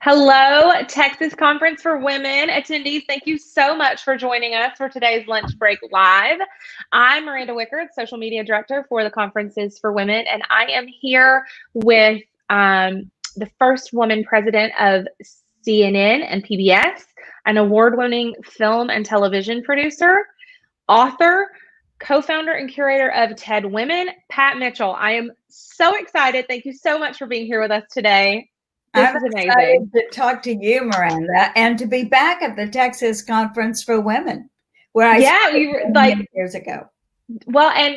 Hello, Texas Conference for Women attendees. Thank you so much for joining us for today's Lunch Break Live. I'm Miranda Wickard, Social Media Director for the Conferences for Women, and I am here with the first woman president of CNN and PBS, an award-winning film and television producer, author, co-founder and curator of TEDWomen, Pat Mitchell. I am so excited. Thank you so much for being here with us today. This I'm is amazing. excited to talk to you, Miranda, and to be back at the Texas Conference for Women, where I spent years ago. Well, and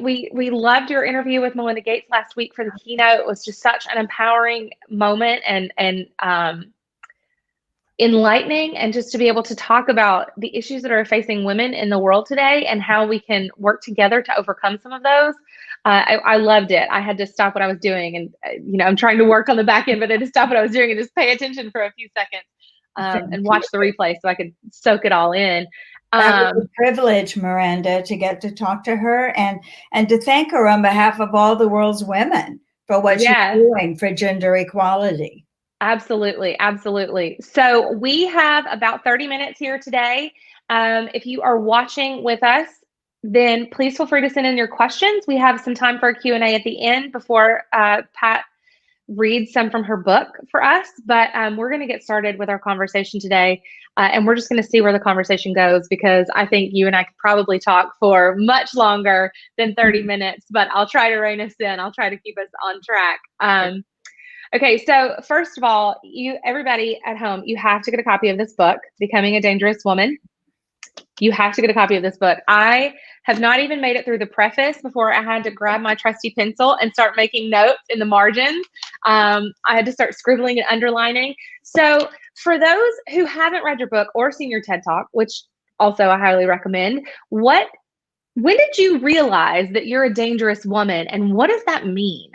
we loved your interview with Melinda Gates last week for the keynote. It was just such an empowering moment and enlightening, and just to be able to talk about the issues that are facing women in the world today and how we can work together to overcome some of those. I loved it. I had to stop what I was doing, and I'm trying to work on the back end, but I had to stop what I was doing and just pay attention for a few seconds and watch the replay so I could soak it all in. That was a privilege, Miranda, to get to talk to her and to thank her on behalf of all the world's women for what she's doing for gender equality. Absolutely. Absolutely. So we have about 30 minutes here today. If you are watching with us, then please feel free to send in your questions. We have some time for a Q&A at the end before Pat reads some from her book for us. But we're going to get started with our conversation today. And we're just going to see where the conversation goes, because I think you and I could probably talk for much longer than 30 minutes, but I'll try to rein us in. I'll try to keep us on track. Okay, so first of all, everybody at home, you have to get a copy of this book, Becoming a Dangerous Woman. You have to get a copy of this book. I have not even made it through the preface before I had to grab my trusty pencil and start making notes in the margins. I had to start scribbling and underlining. So for those who haven't read your book or seen your TED Talk, which also I highly recommend, when did you realize that you're a dangerous woman, and what does that mean?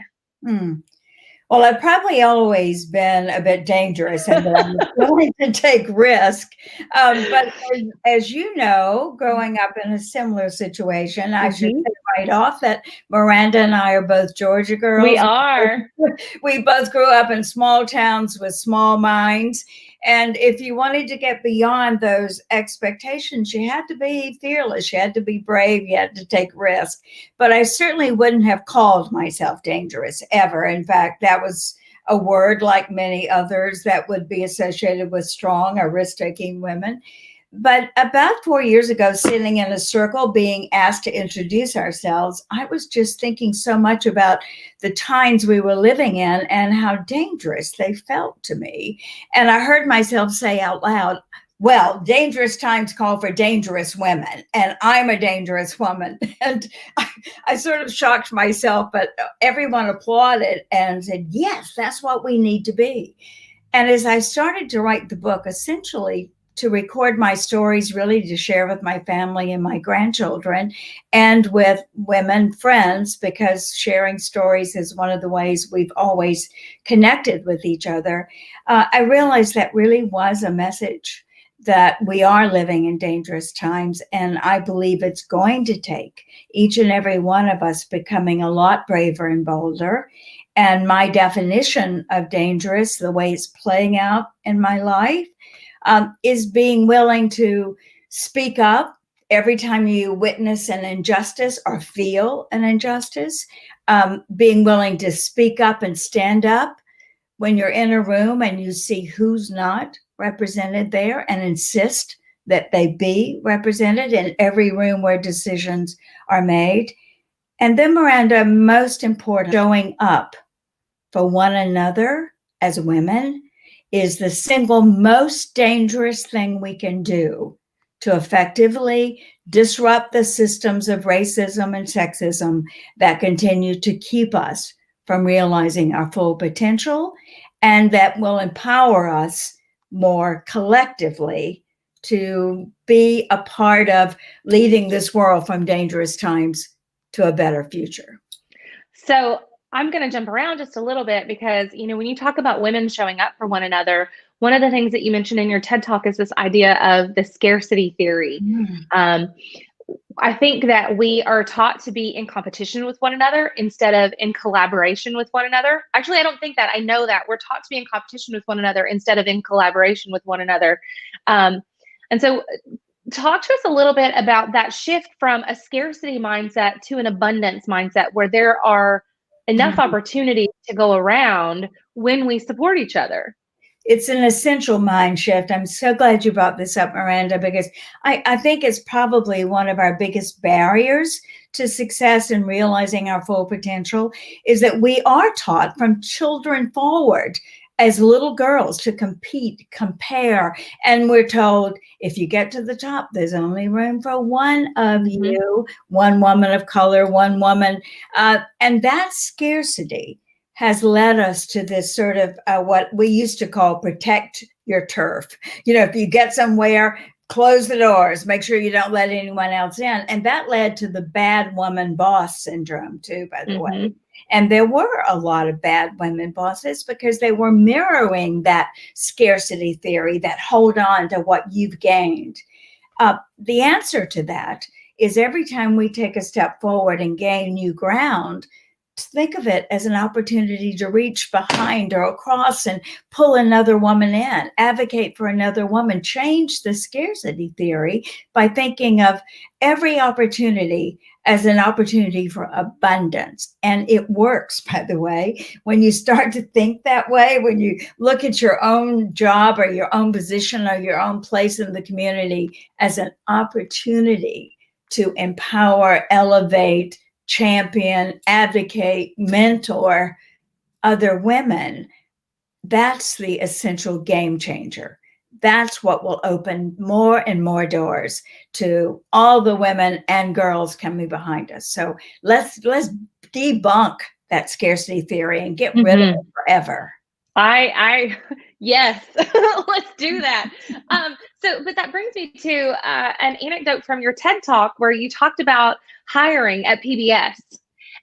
Well, I've probably always been a bit dangerous and I'm willing to take risk. But as you know, growing up in a similar situation, I should say right off that Miranda and I are both Georgia girls. We are. We both grew up in small towns with small minds. And if you wanted to get beyond those expectations, you had to be fearless, you had to be brave, you had to take risk. But I certainly wouldn't have called myself dangerous ever. In fact, that was a word, like many others, that would be associated with strong or risk-taking women. But about 4 years ago, sitting in a circle, being asked to introduce ourselves, I was just thinking so much about the times we were living in and how dangerous they felt to me. And I heard myself say out loud, well, dangerous times call for dangerous women, and I'm a dangerous woman. And I sort of shocked myself, but everyone applauded and said, yes, that's what we need to be. And as I started to write the book, essentially to record my stories, really to share with my family and my grandchildren and with women friends, because sharing stories is one of the ways we've always connected with each other. I realized that really was a message that we are living in dangerous times. And I believe it's going to take each and every one of us becoming a lot braver and bolder. And my definition of dangerous, the way it's playing out in my life, is being willing to speak up every time you witness an injustice or feel an injustice, being willing to speak up and stand up when you're in a room and you see who's not represented there, and insist that they be represented in every room where decisions are made. And then, Miranda, most important, showing up for one another as women is the single most dangerous thing we can do to effectively disrupt the systems of racism and sexism that continue to keep us from realizing our full potential, and that will empower us more collectively to be a part of leading this world from dangerous times to a better future. So I'm going to jump around just a little bit, because, when you talk about women showing up for one another, one of the things that you mentioned in your TED Talk is this idea of the scarcity theory. I think that we are taught to be in competition with one another instead of in collaboration with one another. Actually, I don't think that. I know that we're taught to be in competition with one another instead of in collaboration with one another. And so talk to us a little bit about that shift from a scarcity mindset to an abundance mindset where there are enough opportunities to go around when we support each other. It's an essential mind shift. I'm so glad you brought this up, Miranda, because I think it's probably one of our biggest barriers to success in realizing our full potential is that we are taught from children forward as little girls to compete, compare. And we're told, if you get to the top, there's only room for one of you, one woman of color, one woman. And that scarcity has led us to this sort of what we used to call protect your turf. If you get somewhere, close the doors, make sure you don't let anyone else in. And that led to the bad woman boss syndrome too, by the way. And there were a lot of bad women bosses because they were mirroring that scarcity theory, that hold on to what you've gained. The answer to that is every time we take a step forward and gain new ground, think of it as an opportunity to reach behind or across and pull another woman in, advocate for another woman, change the scarcity theory by thinking of every opportunity as an opportunity for abundance. And it works, by the way, when you start to think that way, when you look at your own job or your own position or your own place in the community as an opportunity to empower, elevate, champion, advocate, mentor other women, that's the essential game changer. That's what will open more and more doors to all the women and girls coming behind us. So let's debunk that scarcity theory and get rid of it forever. Yes, let's do that. But that brings me to an anecdote from your TED Talk where you talked about hiring at PBS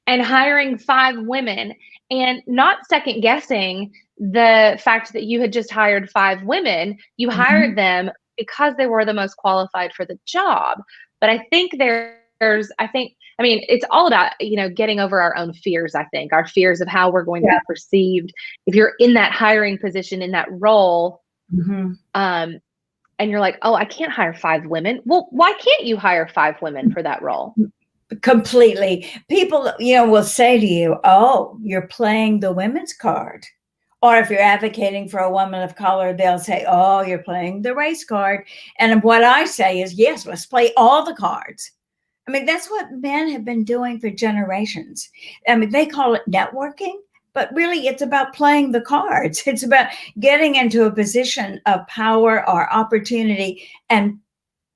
and hiring 5 women and not second guessing the fact that you had just hired 5 women. You hired them because they were the most qualified for the job. But I think it's all about, getting over our own fears. I think our fears of how we're going to be perceived. If you're in that hiring position, in that role, and you're like, oh, I can't hire 5 women. Well, why can't you hire 5 women for that role? Completely. People, will say to you, oh, you're playing the women's card. Or if you're advocating for a woman of color, they'll say, oh, you're playing the race card. And what I say is, yes, let's play all the cards. I mean, that's what men have been doing for generations. I mean, they call it networking, but really it's about playing the cards. It's about getting into a position of power or opportunity and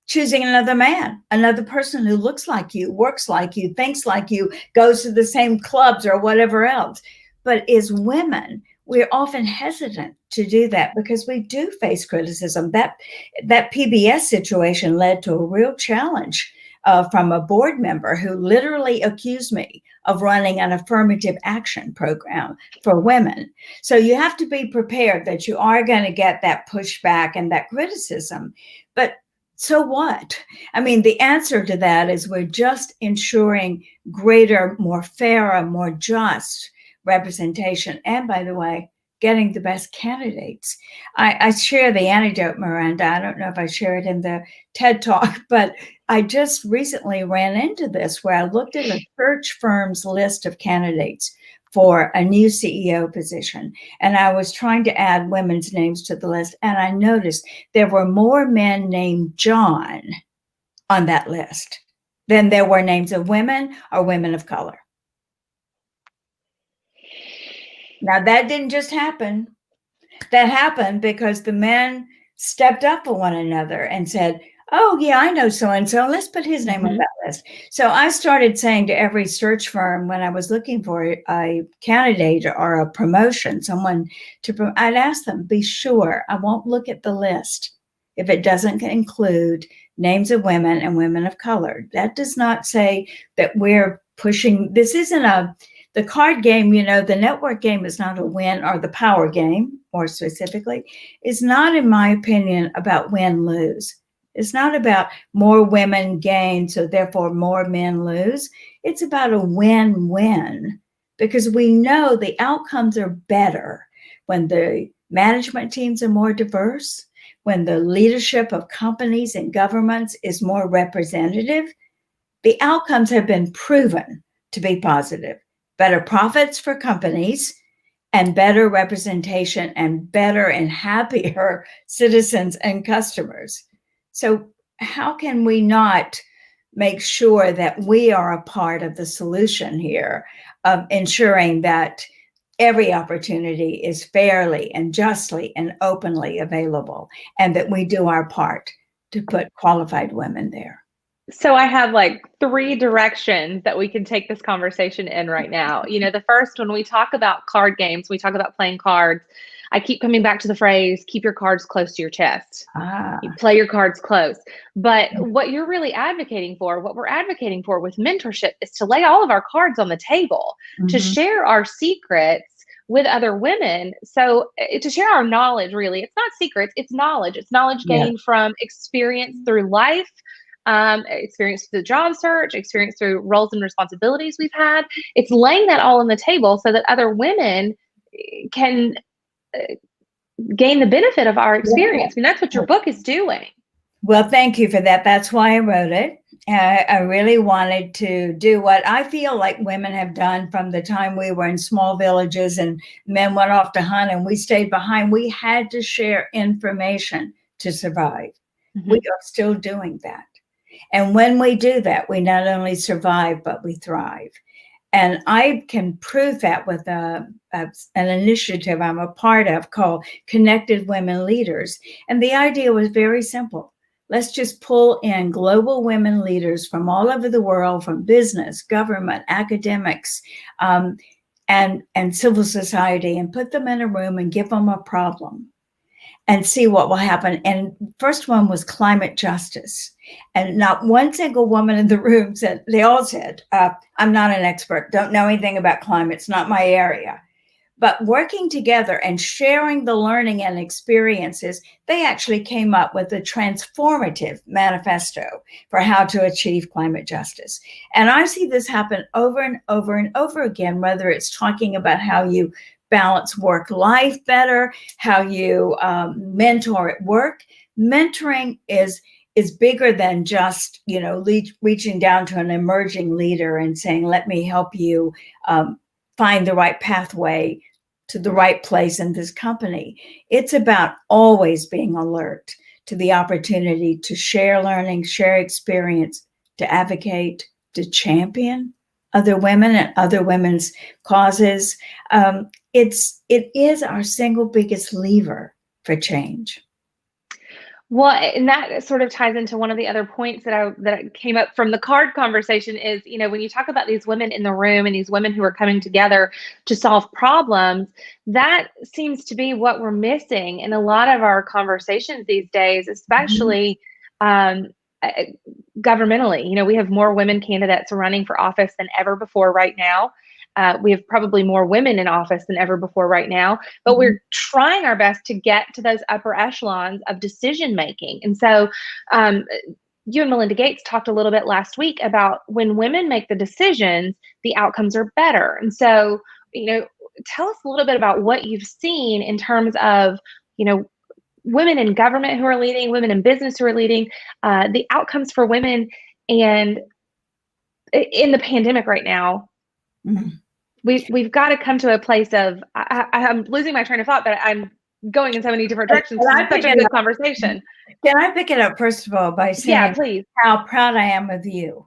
choosing another man, another person who looks like you, works like you, thinks like you, goes to the same clubs or whatever else. But as women, we're often hesitant to do that because we do face criticism. That PBS situation led to a real challenge from a board member who literally accused me of running an affirmative action program for women. So you have to be prepared that you are going to get that pushback and that criticism. But so what? I mean, the answer to that is we're just ensuring greater, more fair, more just representation. And by the way, getting the best candidates. I share the anecdote, Miranda. I don't know if I share it in the TED Talk, but I just recently ran into this where I looked at a search firm's list of candidates for a new CEO position. And I was trying to add women's names to the list. And I noticed there were more men named John on that list than there were names of women or women of color. Now, that didn't just happen. That happened because the men stepped up for one another and said, oh, yeah, I know so-and-so. Let's put his name on that list. So I started saying to every search firm when I was looking for a candidate or a promotion, I'd ask them, be sure, I won't look at the list if it doesn't include names of women and women of color. That does not say that we're pushing. This isn't the card game, the network game is not a win, or the power game, more specifically, is not, in my opinion, about win-lose. It's not about more women gain, so therefore more men lose. It's about a win-win, because we know the outcomes are better when the management teams are more diverse, when the leadership of companies and governments is more representative. The outcomes have been proven to be positive. Better profits for companies, and better representation, and better and happier citizens and customers. So how can we not make sure that we are a part of the solution here of ensuring that every opportunity is fairly and justly and openly available, and that we do our part to put qualified women there? So I have like three directions that we can take this conversation in right now. The first, when we talk about card games, we talk about playing cards. I keep coming back to the phrase, keep your cards close to your chest. You play your cards close. But what you're really advocating for, what we're advocating for with mentorship, is to lay all of our cards on the table, to share our secrets with other women. So to share our knowledge, really, it's not secrets, it's knowledge. It's knowledge gained from experience through life, experience through the job search, experience through roles and responsibilities we've had. It's laying that all on the table so that other women can gain the benefit of our experience. I mean, that's what your book is doing. Well, thank you for that. That's why I wrote it. I really wanted to do what I feel like women have done from the time we were in small villages and men went off to hunt and we stayed behind. We had to share information to survive. We are still doing that. And when we do that, we not only survive, but we thrive. And I can prove that with an initiative I'm a part of called Connected Women Leaders. And the idea was very simple. Let's just pull in global women leaders from all over the world, from business, government, academics, and civil society, and put them in a room and give them a problem and see what will happen. And first one was climate justice. And not one single woman in the room said, they all said, I'm not an expert, don't know anything about climate, it's not my area. But working together and sharing the learning and experiences, they actually came up with a transformative manifesto for how to achieve climate justice. And I see this happen over and over and over again, whether it's talking about how you balance work-life better, how you mentor at work. Mentoring is bigger than just, reaching down to an emerging leader and saying, let me help you find the right pathway to the right place in this company. It's about always being alert to the opportunity to share learning, share experience, to advocate, to champion other women and other women's causes. It is our single biggest lever for change. Well, and that sort of ties into one of the other points that came up from the card conversation is, when you talk about these women in the room and these women who are coming together to solve problems, that seems to be what we're missing in a lot of our conversations these days, especially governmentally. We have more women candidates running for office than ever before right now. We have probably more women in office than ever before right now, but we're trying our best to get to those upper echelons of decision making. And so you and Melinda Gates talked a little bit last week about when women make the decisions, the outcomes are better. And so, tell us a little bit about what you've seen in terms of, women in government who are leading, women in business who are leading, the outcomes for women. And in the pandemic right now, we've got to come to a place of, I'm losing my train of thought, but I'm going in so many different directions. It's such a good conversation. Can I pick it up, first of all, by saying please, how proud I am of you?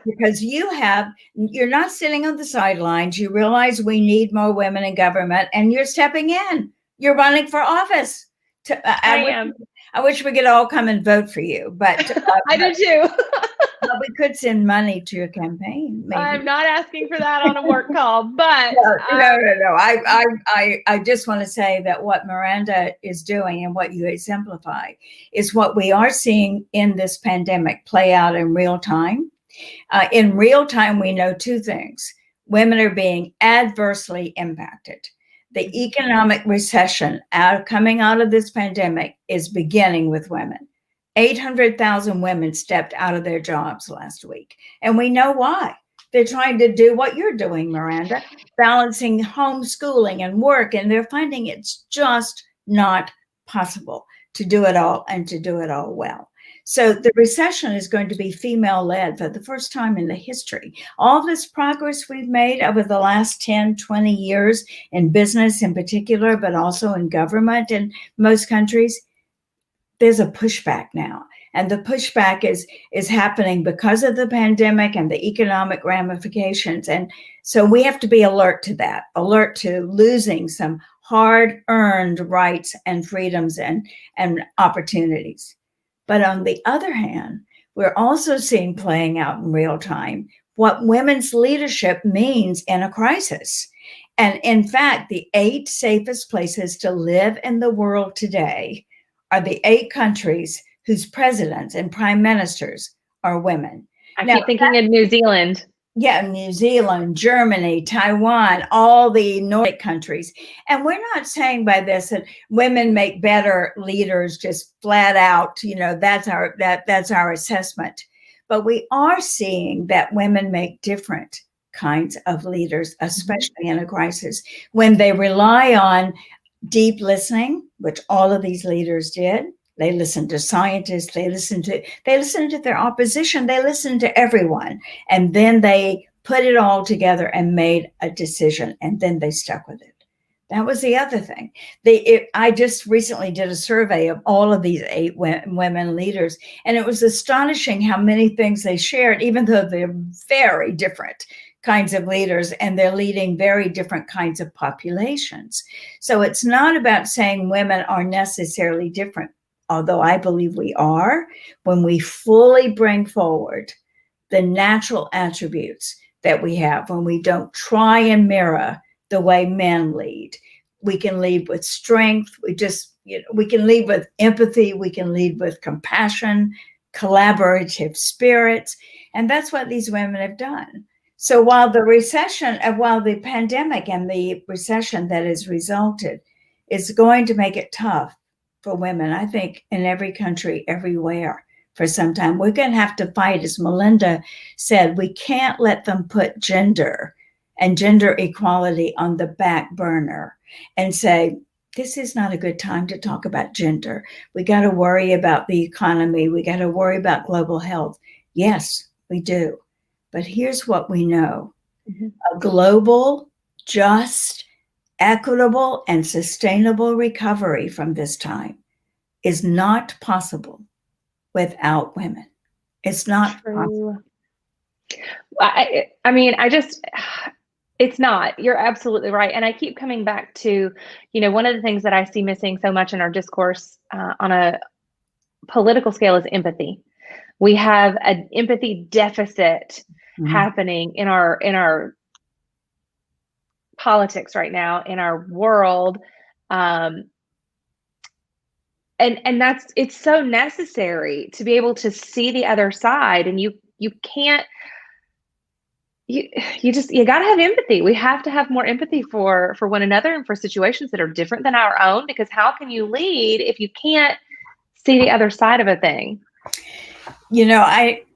Because you're not sitting on the sidelines. You realize we need more women in government, and you're stepping in. You're running for office. I wish we could all come and vote for you, but I do too. Well, we could send money to your campaign. Maybe. I'm not asking for that on a work call, but no. I just want to say that what Miranda is doing and what you exemplify is what we are seeing in this pandemic play out in real time. In real time, we know two things. Women are being adversely impacted. The economic recession coming out of this pandemic is beginning with women. 800,000 women stepped out of their jobs last week. And we know why. They're trying to do what you're doing, Miranda, balancing homeschooling and work. And they're finding it's just not possible to do it all and to do it all well. So the recession is going to be female-led for the first time in the history. All this progress we've made over the last 10, 20 years in business in particular, but also in government in most countries, there's a pushback now. And the pushback is happening because of the pandemic and the economic ramifications. And so we have to be alert to that, alert to losing some hard-earned rights and freedoms and opportunities. But on the other hand, we're also seeing playing out in real time what women's leadership means in a crisis. And in fact, the 8 safest places to live in the world today are the 8 countries whose presidents and prime ministers are women. I keep thinking of New Zealand. Yeah, New Zealand, Germany, Taiwan, all the Nordic countries. And we're not saying by this that women make better leaders just flat out, that's our assessment. But we are seeing that women make different kinds of leaders, especially in a crisis, when they rely on deep listening, which all of these leaders did. They listened to scientists, they listened to their opposition, they listened to everyone. And then they put it all together and made a decision, and then they stuck with it. That was the other thing. I just recently did a survey of all of these 8 women leaders, and it was astonishing how many things they shared, even though they're very different kinds of leaders and they're leading very different kinds of populations. So it's not about saying women are necessarily different, although I believe we are, when we fully bring forward the natural attributes that we have, when we don't try and mirror the way men lead. We can lead with strength. We can lead with empathy. We can lead with compassion, collaborative spirits. And that's what these women have done. So while the pandemic and the recession that has resulted is going to make it tough for women, I think, in every country, everywhere, for some time, we're going to have to fight, as Melinda said. We can't let them put gender and gender equality on the back burner and say, this is not a good time to talk about gender. We got to worry about the economy. We got to worry about global health. Yes, we do. But here's what we know. A global, just, equitable, and sustainable recovery from this time is not possible without women. It's not possible. It's not. You're absolutely right. And I keep coming back to, one of the things that I see missing so much in our discourse on a political scale is empathy. We have an empathy deficit happening in our politics right now, in our world. And it's so necessary to be able to see the other side, and you can't, you got to have empathy. We have to have more empathy for one another and for situations that are different than our own, because how can you lead if you can't see the other side of a thing?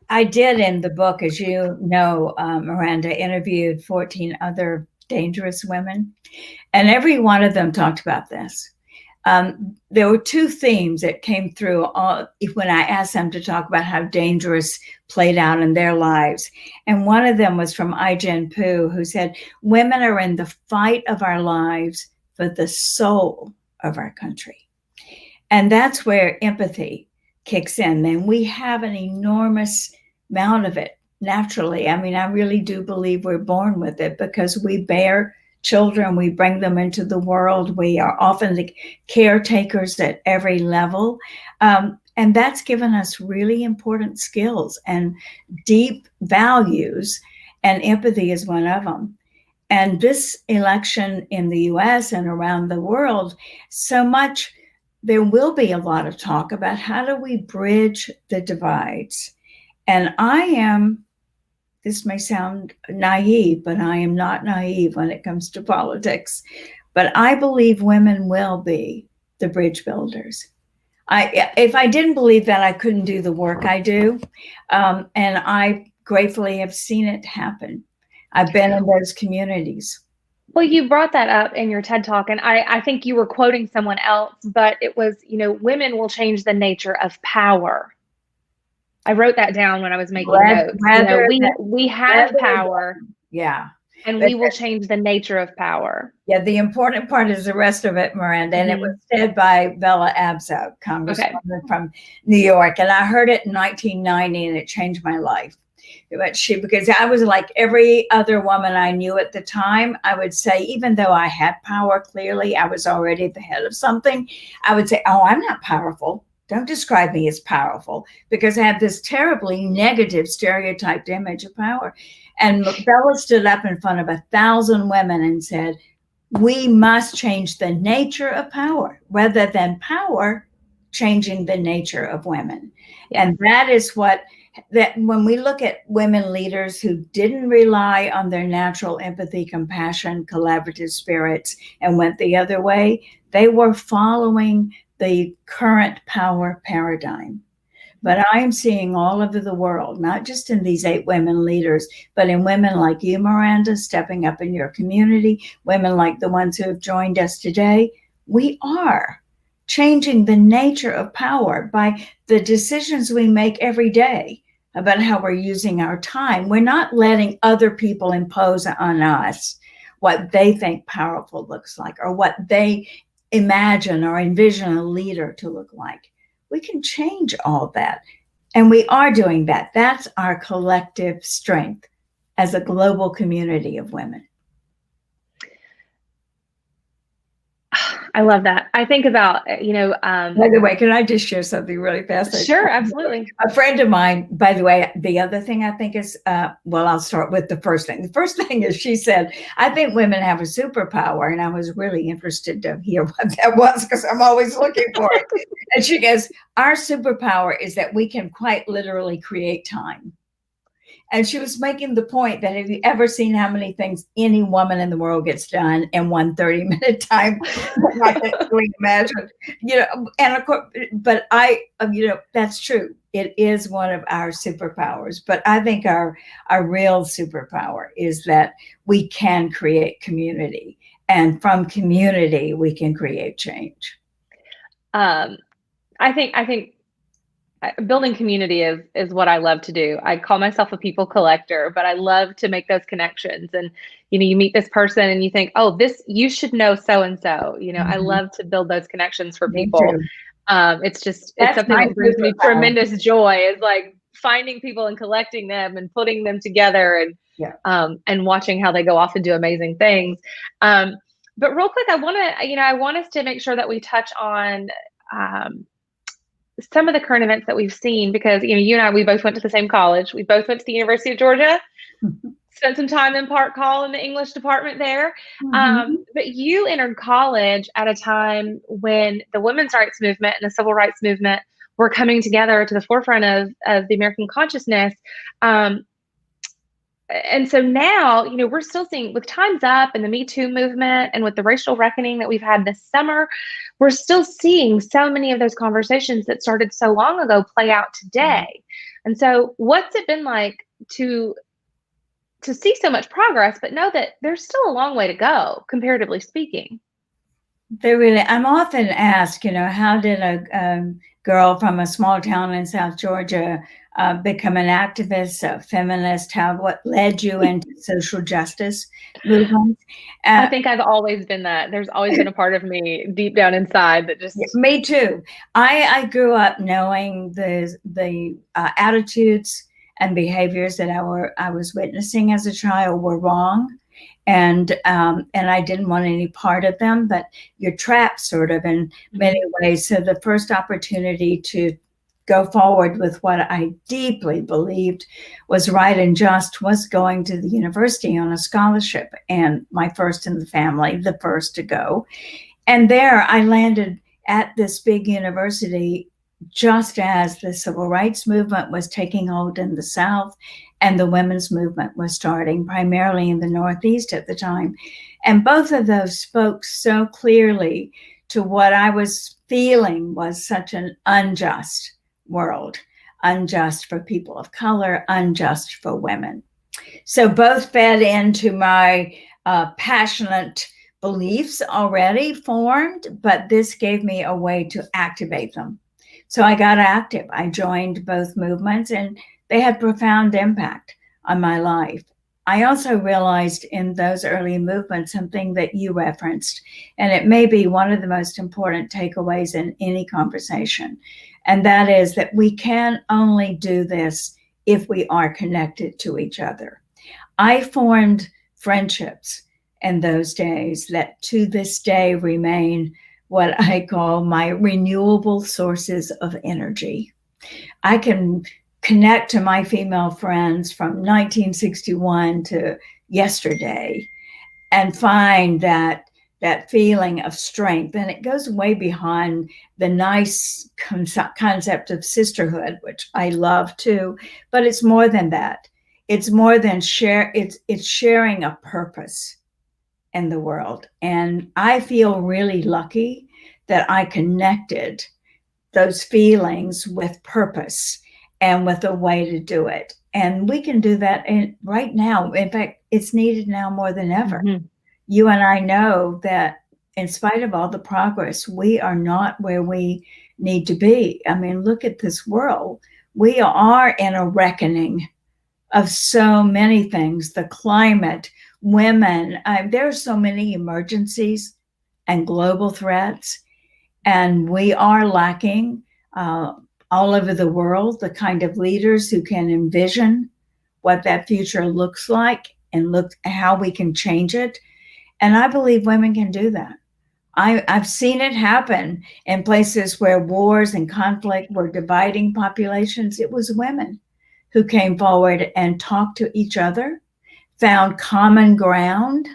I did in the book, as you know, Miranda, interviewed 14 other dangerous women, and every one of them talked about this. There were 2 themes that came through when I asked them to talk about how dangerous played out in their lives. And one of them was from Ai-jen Poo, who said, women are in the fight of our lives for the soul of our country. And that's where empathy kicks in. Then we have an enormous amount of it naturally. I mean, I really do believe we're born with it, because we bear children, we bring them into the world. We are often the caretakers at every level. And that's given us really important skills and deep values, and empathy is one of them. And this election in the US and around the world, there will be a lot of talk about how do we bridge the divides. And this may sound naive, but I am not naive when it comes to politics. But I believe women will be the bridge builders. If I didn't believe that, I couldn't do the work I do. And I gratefully have seen it happen. I've been in those communities. Well, you brought that up in your TED Talk, and I think you were quoting someone else, but it was, women will change the nature of power. I wrote that down when I was making notes. We have power. Yeah. And we will change the nature of power. Yeah, the important part is the rest of it, Miranda. And it was said by Bella Abzug, Congresswoman from New York. And I heard it in 1990 and it changed my life. Because I was like every other woman I knew at the time, I would say, even though I had power, clearly I was already at the head of something, I would say, oh, I'm not powerful. Don't describe me as powerful, because I have this terribly negative stereotyped image of power. And Bella stood up in front of 1,000 women and said, we must change the nature of power rather than power changing the nature of women. And that is that when we look at women leaders who didn't rely on their natural empathy, compassion, collaborative spirits and went the other way, they were following the current power paradigm. But I'm seeing all over the world, not just in these 8 women leaders, but in women like you, Miranda, stepping up in your community, women like the ones who have joined us today. We are changing the nature of power by the decisions we make every day about how we're using our time. We're not letting other people impose on us what they think powerful looks like or what they imagine or envision a leader to look like. We can change all that. And we are doing that. That's our collective strength as a global community of women. I love that. I think about, by the way, can I just share something really fast? Sure, absolutely. A friend of mine, by the way, the other thing I think is, I'll start with the first thing. The first thing is she said, I think women have a superpower. And I was really interested to hear what that was because I'm always looking for it. And she goes, our superpower is that we can quite literally create time. And she was making the point that have you ever seen how many things any woman in the world gets done in one 30-minute time? I can't really imagine, and of course, but that's true. It is one of our superpowers. But I think our real superpower is that we can create community. And from community, we can create change. I think building community is what I love to do. I call myself a people collector, but I love to make those connections. And, you meet this person and you think, oh, you should know so-and-so, I love to build those connections for people. It's something that brings me tremendous joy, is like finding people and collecting them and putting them together and watching how they go off and do amazing things. But real quick, I want us to make sure that we touch on, some of the current events that we've seen, because you and I, we both went to the same college. We both went to the University of Georgia, spent some time in Park Hall in the English department there. But you entered college at a time when the women's rights movement and the civil rights movement were coming together to the forefront of the American consciousness. And so now, we're still seeing, with Time's Up and the Me Too movement and with the racial reckoning that we've had this summer, we're still seeing so many of those conversations that started so long ago play out today. And so what's it been like to see so much progress, but know that there's still a long way to go, comparatively speaking? I'm often asked, how did a girl from a small town in South Georgia become an activist, a feminist? What led you into social justice movement? I think I've always been that. There's always been a part of me deep down inside that just... Me too. I grew up knowing the attitudes and behaviors that I was witnessing as a child were wrong. And I didn't want any part of them, but you're trapped sort of in many ways. So the first opportunity to go forward with what I deeply believed was right and just was going to the university on a scholarship, and my first in the family, the first to go. And there I landed at this big university just as the civil rights movement was taking hold in the South and the women's movement was starting primarily in the Northeast at the time. And both of those spoke so clearly to what I was feeling was such an unjust world, unjust for people of color, unjust for women. So both fed into my passionate beliefs already formed, but this gave me a way to activate them. So I got active. I joined both movements, and they had profound impact on my life. I also realized in those early movements something that you referenced, and it may be one of the most important takeaways in any conversation, and that is that we can only do this if we are connected to each other. I formed friendships in those days that to this day remain what I call my renewable sources of energy. I can connect to my female friends from 1961 to yesterday and find that feeling of strength. And it goes way beyond the nice concept of sisterhood, which I love too, but it's more than that. It's more than it's sharing a purpose in the world. And I feel really lucky that I connected those feelings with purpose and with a way to do it. And we can do that right now. In fact, it's needed now more than ever. Mm-hmm. You and I know that in spite of all the progress, we are not where we need to be. I mean, look at this world. We are in a reckoning of so many things, the climate, women. There are so many emergencies and global threats, and we are lacking all over the world the kind of leaders who can envision what that future looks like and look how we can change it. And I believe women can do that. I've seen it happen in places where wars and conflict were dividing populations. It was women who came forward and talked to each other, found common ground,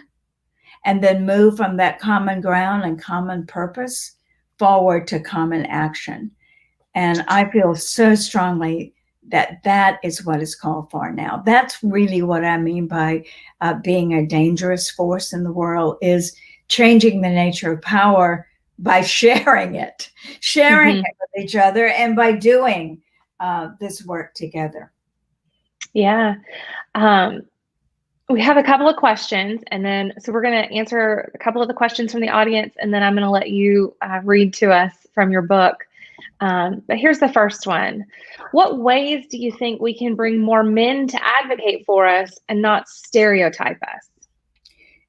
and then moved from that common ground and common purpose forward to common action. And I feel so strongly that that is what is called for now. That's really what I mean by being a dangerous force in the world, is changing the nature of power by sharing it with each other, and by doing this work together. Yeah. We have a couple of questions, and then so we're going to answer a couple of the questions from the audience, and then I'm going to let you read to us from your book. But here's the first one. What ways do you think we can bring more men to advocate for us and not stereotype us?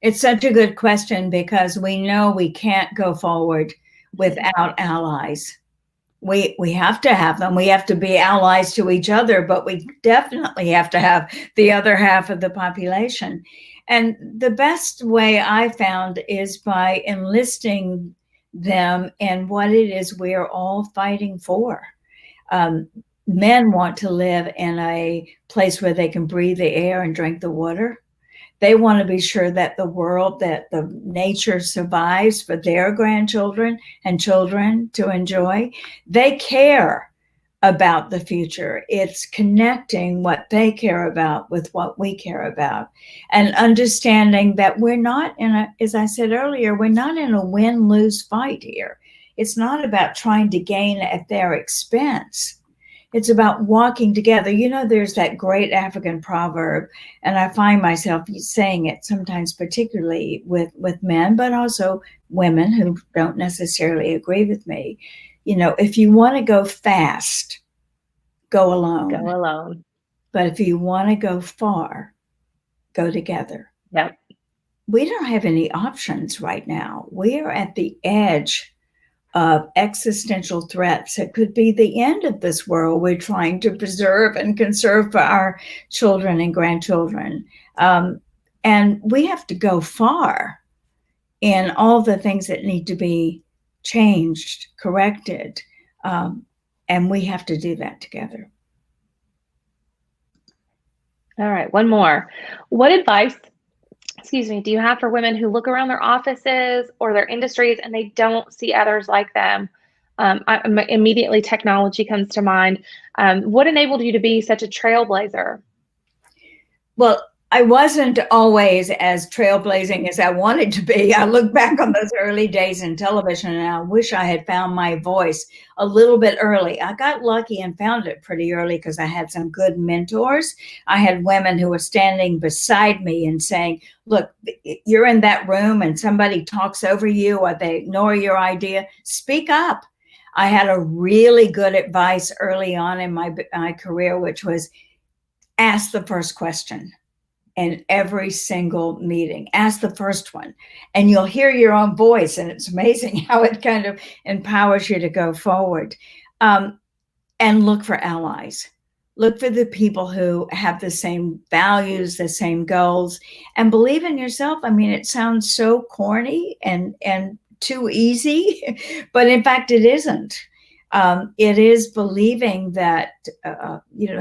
It's such a good question, because we know we can't go forward without allies. We have to have them. We have to be allies to each other, but we definitely have to have the other half of the population. And the best way I found is by enlisting them in what it is we're all fighting for. Men want to live in a place where they can breathe the air and drink the water. They want to be sure that the world, that the nature survives for their grandchildren and children to enjoy. They care about the future. It's connecting what they care about with what we care about, and understanding that we're not as I said earlier, we're not in a win-lose fight here. It's not about trying to gain at their expense. It's about walking together. You know, there's that great African proverb, and I find myself saying it sometimes, particularly with men, but also women who don't necessarily agree with me. You know, if you want to go fast, go alone. Go alone. But if you want to go far, go together. Yep. We don't have any options right now. We are at the edge of existential threats. It could be the end of this world we're trying to preserve and conserve for our children and grandchildren. And we have to go far in all the things that need to be changed, corrected. And we have to do that together. All right, one more. What advice, do you have for women who look around their offices or their industries and they don't see others like them? Immediately technology comes to mind. What enabled you to be such a trailblazer? Well, I wasn't always as trailblazing as I wanted to be. I look back on those early days in television and I wish I had found my voice a little bit early. I got lucky and found it pretty early because I had some good mentors. I had women who were standing beside me and saying, look, you're in that room and somebody talks over you or they ignore your idea. Speak up. I had a really good advice early on in my career, which was ask the first question. In every single meeting, ask the first one, and you'll hear your own voice, and it's amazing how it kind of empowers you to go forward. And look for allies. Look for the people who have the same values, the same goals, and believe in yourself. I mean, it sounds so corny and too easy, but in fact, it isn't. It is believing that,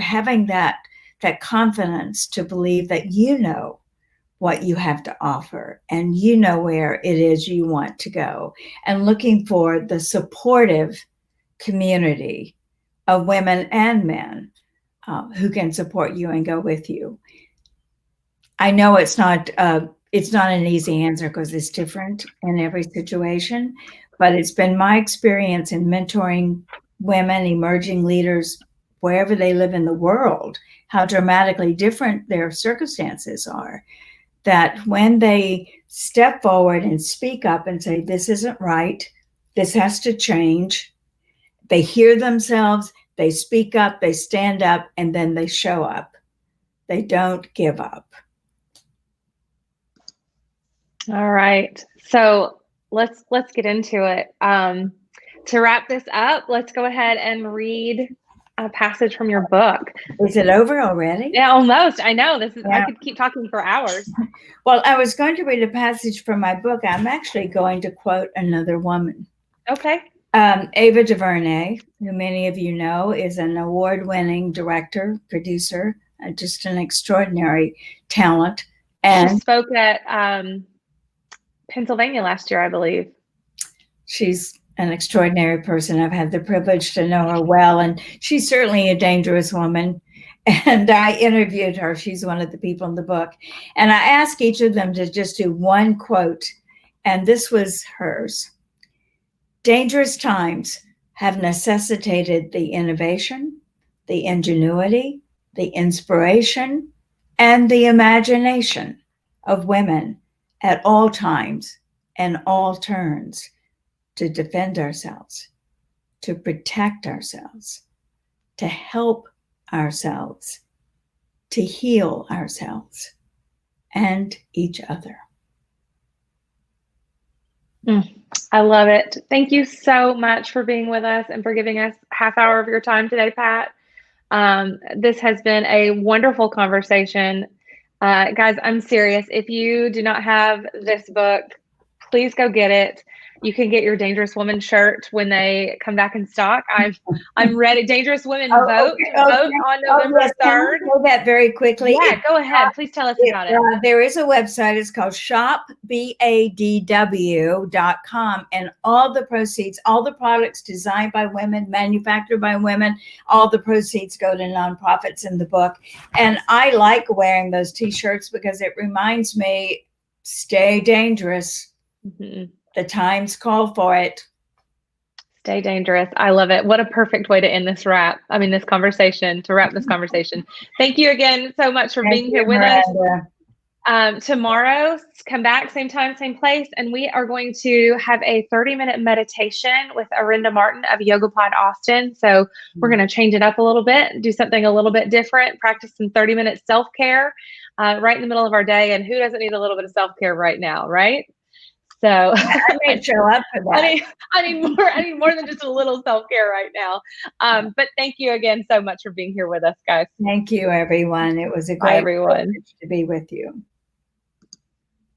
having that confidence to believe that you know what you have to offer and you know where it is you want to go, and looking for the supportive community of women and men who can support you and go with you. I know it's not an easy answer because it's different in every situation, but it's been my experience in mentoring women, emerging leaders, wherever they live in the world, how dramatically different their circumstances are, that when they step forward and speak up and say, this isn't right, this has to change, they hear themselves, they speak up, they stand up, and then they show up. They don't give up. All right. So let's get into it. To wrap this up, let's go ahead and read a passage from your book. Is it over already? Yeah, almost. I know this is. Yeah. I could keep talking for hours. Well, I was going to read a passage from my book. I'm actually going to quote another woman. Okay. Ava DuVernay, who many of you know, is an award-winning director, producer, just an extraordinary talent. And she spoke at Pennsylvania last year, I believe. She's an extraordinary person. I've had the privilege to know her well, and she's certainly a dangerous woman. And I interviewed her. She's one of the people in the book. And I asked each of them to just do one quote, and this was hers. Dangerous times have necessitated the innovation, the ingenuity, the inspiration, and the imagination of women at all times and all turns, to defend ourselves, to protect ourselves, to help ourselves, to heal ourselves and each other. I love it. Thank you so much for being with us and for giving us half hour of your time today, Pat. This has been a wonderful conversation. Guys, I'm serious. If you do not have this book, please go get it. You can get your Dangerous Woman shirt when they come back in stock. I'm ready. Dangerous Women vote on November 3rd. Can I go that very quickly? Yeah, go ahead. Please tell us about it. There is a website. It's called shopbadw.com, and all the proceeds, all the products designed by women, manufactured by women, all the proceeds go to nonprofits in the book. And I like wearing those T-shirts because it reminds me, stay dangerous. Mm-hmm. The times call for it. Stay dangerous. I love it. What a perfect way to end this conversation, to wrap this conversation. Thank you again so much for being here with us. Tomorrow, come back, same time, same place, and we are going to have a 30-minute meditation with Arinda Martin of YogaPod Austin. So we're going to change it up a little bit, do something a little bit different, practice some 30-minute self-care right in the middle of our day. And who doesn't need a little bit of self-care right now, right? So I may show up for that. I need more than just a little self-care right now. But thank you again so much for being here with us, guys. Thank you, everyone. It was a great privilege to be with you.